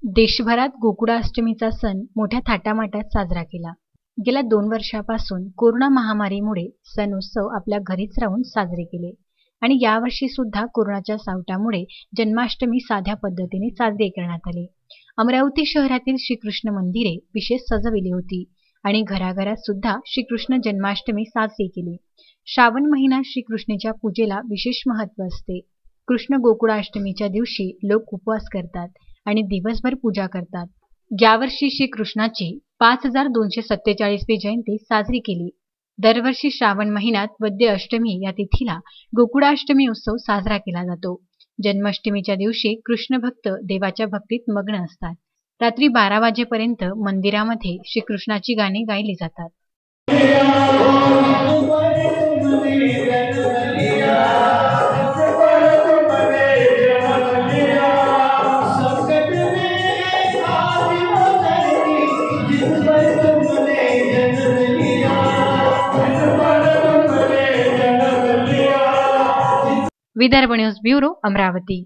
देशभरात गोकुळाष्टमीचा सण मोठ्या थाटामाटात साजरा केला। गेल्या 2 वर्षापासून कोरोना महामारीमुळे सण उत्सव आपल्या घरीच राहून साजरे केले आणि यावर्षी सुद्धा कोरोनाच्या सावटामुळे जन्माष्टमी साध्या पद्धतीने साजरी करण्यात आली। अमरावती शहरातील श्रीकृष्ण मंदिरे विशेष सजविली होती आणि घराघरात सुद्धा श्रीकृष्ण जन्माष्टमी साजरी केली। श्रावण महिना श्रीकृष्णाच्या पूजेला विशेष महत्त्व असते। कृष्ण गोकुळाष्टमीच्या दिवशी लोक उपवास करतात आणि दिवसभर पूजा करतात। यावर्षी श्रीकृष्णाची 5247वी जयंती साजरी केली। दरवर्षी श्रावण महिन्यात वद्य अष्टमी या तिथीला गोकुळाष्टमी उत्सव साजरा केला जातो। जन्माष्टमीच्या दिवशी कृष्ण भक्त देवाच्या भक्तीत मग्न असतात। रात्री 12 वाजेपर्यंत मंदिरामध्ये श्रीकृष्णाची गाणी गायली जातात। Vidarbha news bureau, Amravati.